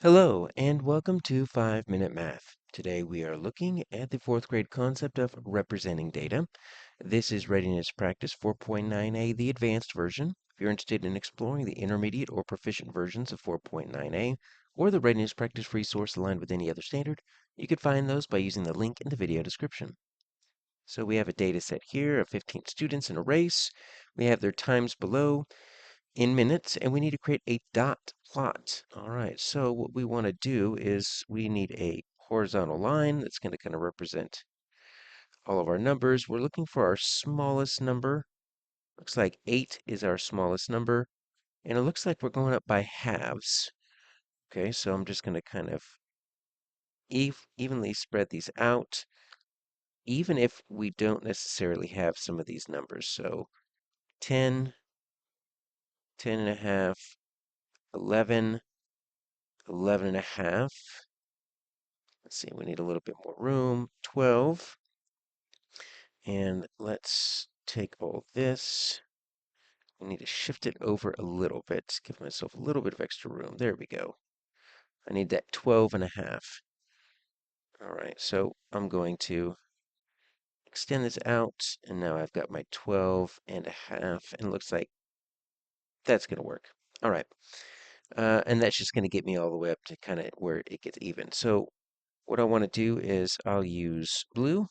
Hello, and welcome to 5 Minute Math. Today we are looking at the fourth grade concept of representing data. This is Readiness Practice 4.9a, the advanced version. If you're interested in exploring the intermediate or proficient versions of 4.9a, or the Readiness Practice resource aligned with any other standard, you can find those by using the link in the video description. So we have a data set here of 15 students in a race. We have their times below in minutes, and we need to create a dot plot. All right, so what we want to do is we need a horizontal line that's going to kind of represent all of our numbers. We're looking for our smallest number. Looks like 8 is our smallest number, and it looks like we're going up by halves. Okay, so I'm just going to kind of evenly spread these out, even if we don't necessarily have some of these numbers. So 10, 10 and a half, 11, 11 and a half. Let's see, we need a little bit more room. 12. And let's take all this. We need to shift it over a little bit, give myself a little bit of extra room. There we go. I need that 12 and a half. All right, so I'm going to extend this out, and now I've got my 12 and a half, and it looks like that's going to work. All right, and that's just going to get me all the way up to kind of where it gets even. So what I want to do is I'll use blue,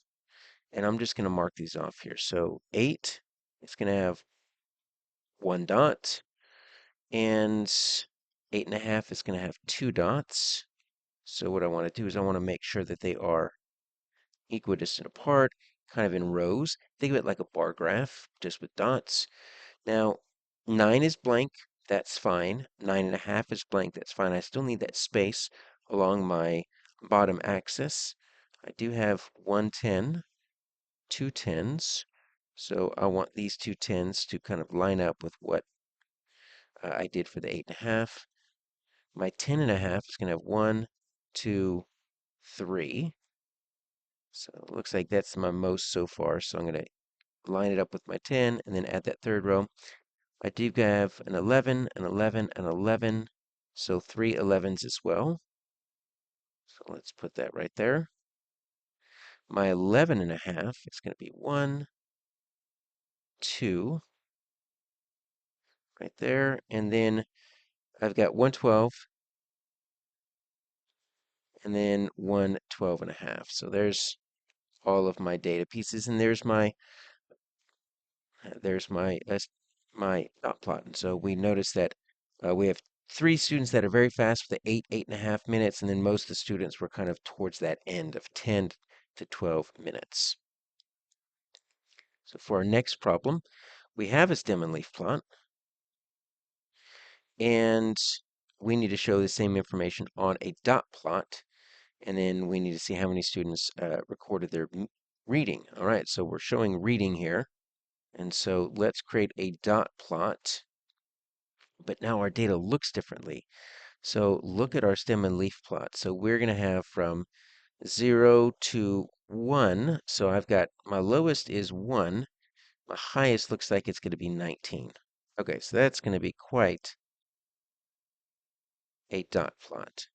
and I'm just going to mark these off here. So 8 is going to have one dot, and 8.5 is going to have two dots. So what I want to do is I want to make sure that they are equidistant apart, kind of in rows. Think of it like a bar graph, just with dots. Now, 9 is blank, that's fine. 9.5 is blank, that's fine. I still need that space along my bottom axis. I do have one 10, two 10s, so I want these two 10s to kind of line up with what I did for the 8.5. My 10.5 is going to have 1, 2, 3. So it looks like that's my most so far. So I'm going to line it up with my 10 and then add that third row. I do have an 11, an 11, an 11. So 3 11s as well. So let's put that right there. My 11.5 is going to be 1, 2, right there. And then I've got 112 and then 112.5. So there's all of my data pieces, and there's my dot plot. And so we notice that we have three students that are very fast for the 8.5 minutes, and then most of the students were kind of towards that end of 10 to 12 minutes. So for our next problem, we have a stem and leaf plot, and we need to show the same information on a dot plot, and then we need to see how many students recorded their reading. All right, so we're showing reading here. And so let's create a dot plot. But now our data looks differently. So look at our stem and leaf plot. So we're going to have from 0 to 1. So I've got my lowest is 1. My highest looks like it's going to be 19. Okay, so that's going to be quite a dot plot.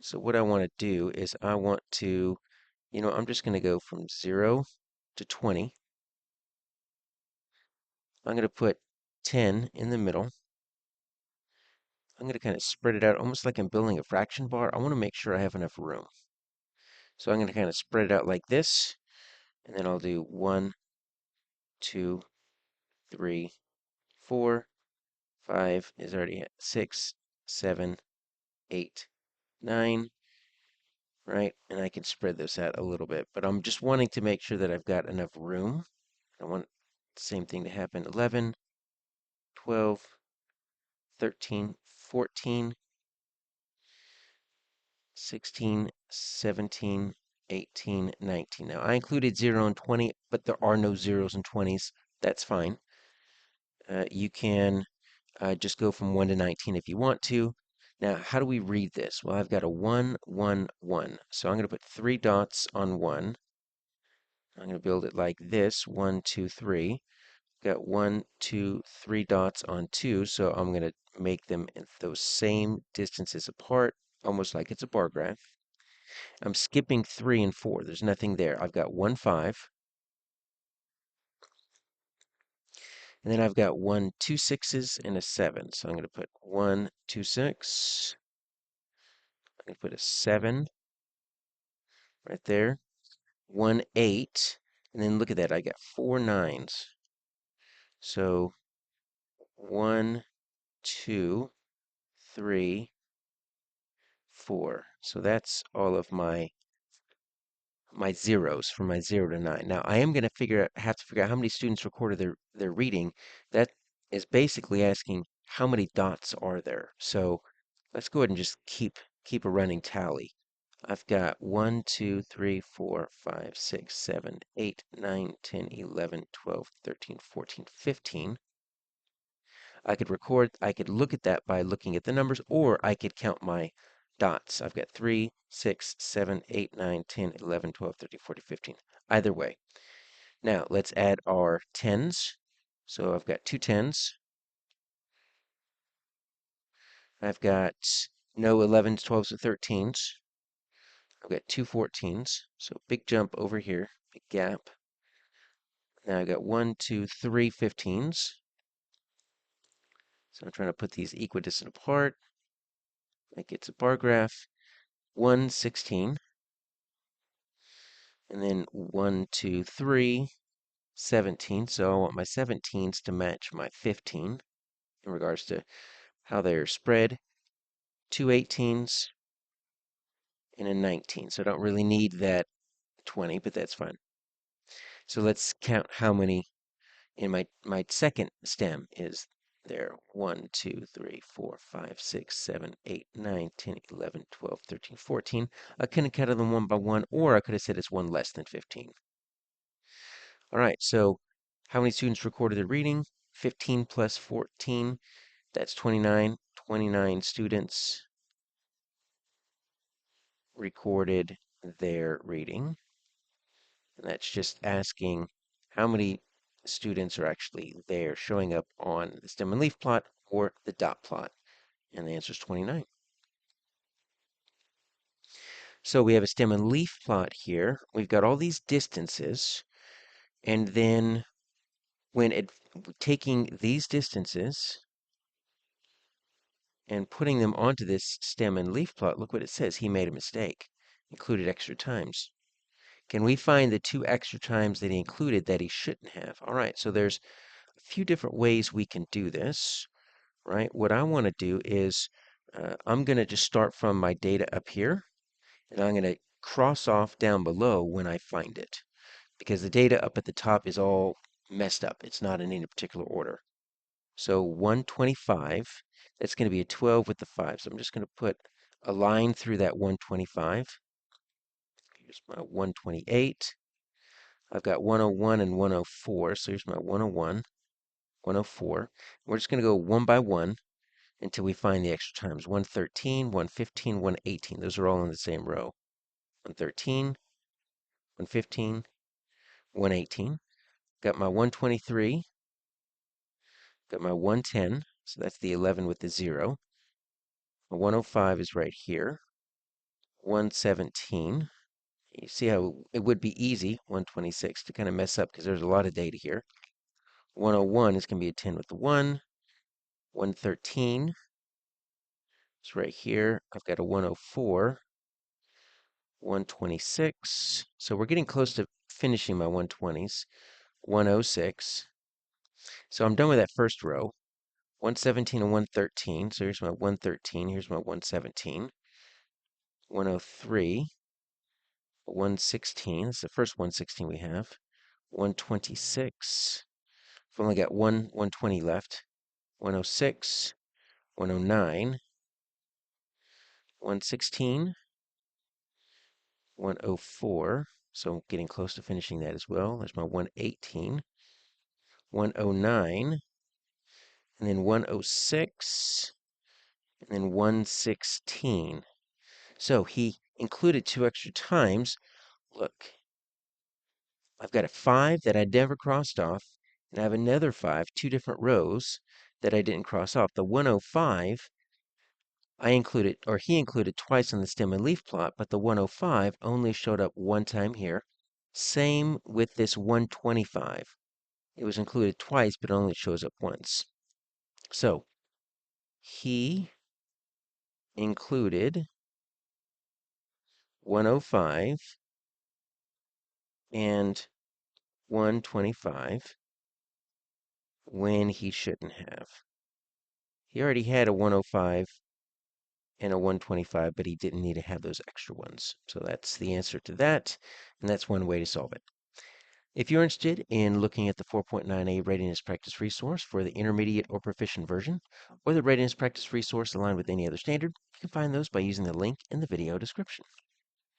So what I want to do is I want to, I'm just going to go from 0 to 20. I'm going to put 10 in the middle. I'm going to kind of spread it out almost like I'm building a fraction bar. I want to make sure I have enough room. So I'm going to kind of spread it out like this, and then I'll do 1, 2, 3, 4, 5 is already at 6, 7, 8, 9, right? And I can spread this out a little bit, but I'm just wanting to make sure that I've got enough room. I want the same thing to happen. 11, 12, 13, 14, 16, 17, 18, 19. Now, I included 0 and 20, but there are no zeros and 20s. That's fine. You can just go from 1 to 19 if you want to. Now, how do we read this? Well, I've got a 1, 1, 1. So I'm going to put 3 dots on 1. I'm going to build it like this, 1, 2, 3. got 1, 2, 3 dots on 2, so I'm going to make them in those same distances apart, almost like it's a bar graph. I'm skipping 3 and 4. There's nothing there. I've got 1, 5. And then I've got 1, 2 6s and a 7. So I'm going to put 1, 2, 6. I'm going to put a 7 right there. 1, 8. And then look at that. I got 4 9s. So 1, 2, 3, 4. So that's all of my zeros from my 0 to 9. Now I am going to have to figure out how many students recorded their reading. That is basically asking how many dots are there. So let's go ahead and just keep a running tally. I've got 1, 2, 3, 4, 5, 6, 7, 8, 9, 10, 11, 12, 13, 14, 15. I could look at that by looking at the numbers, or I could count my dots. I've got 3, 6, 7, 8, 9, 10, 11, 12, 13, 14, 15. Either way. Now, let's add our tens. So I've got 2 tens. I've got no 11s, 12s, or 13s. I've got 2 14s. So big jump over here, big gap. Now I've got 1, 2, 3 15s. So I'm trying to put these equidistant apart. Like it's a bar graph. 1 16. And then 1, 2, 3, 17. So I want my 17s to match my 15 in regards to how they're spread. 2 18s and a 19. So I don't really need that 20, but that's fine. So let's count how many in my second stem is there. 1, 2, 3, 4, 5, 6, 7, 8, 9, 10, 11, 12, 13, 14. I could have counted them one by one, or I could have said it's one less than 15. All right, so how many students recorded their reading? 15 plus 14, that's 29. 29 students recorded their reading. And that's just asking how many students are actually there showing up on the stem and leaf plot or the dot plot. And the answer is 29. So we have a stem and leaf plot here. We've got all these distances. And then taking these distances and putting them onto this stem and leaf plot, look what it says. He made a mistake. Included extra times. Can we find the 2 extra times that he included that he shouldn't have? All right, so there's a few different ways we can do this, right? What I want to do is I'm going to just start from my data up here, and I'm going to cross off down below when I find it, because the data up at the top is all messed up. It's not in any particular order. So 125, that's going to be a 12 with the 5. So I'm just going to put a line through that 125. Here's my 128. I've got 101 and 104. So here's my 101, 104. We're just going to go one by one until we find the extra times. 113, 115, 118. Those are all in the same row. 113, 115, 118. Got my 123. Got my 110. So that's the 11 with the 0. My 105 is right here. 117. You see how it would be easy, 126, to kind of mess up because there's a lot of data here. 101 is going to be a 10 with the 1. 113 is right here. I've got a 104. 126. So we're getting close to finishing my 120s. 106. So I'm done with that first row. 117 and 113. So here's my 113. Here's my 117. 103. 116. That's the first 116 we have. 126. We've only got one 120 left. 106. 109. 116. 104. So I'm getting close to finishing that as well. There's my 118. 109. And then 106. And then 116. So he included 2 extra times. Look, I've got a 5 that I never crossed off, And I have another 5, two different rows that I didn't cross off. The 105 I included, or he included twice in the stem and leaf plot, but the 105 only showed up one time here. Same with this 125. It was included twice, but only shows up once. So he included 105 and 125 when he shouldn't have. He already had a 105 and a 125, but he didn't need to have those extra ones. So that's the answer to that, and that's one way to solve it. If you're interested in looking at the 4.9a Readiness Practice resource for the intermediate or proficient version, or the Readiness Practice resource aligned with any other standard, you can find those by using the link in the video description.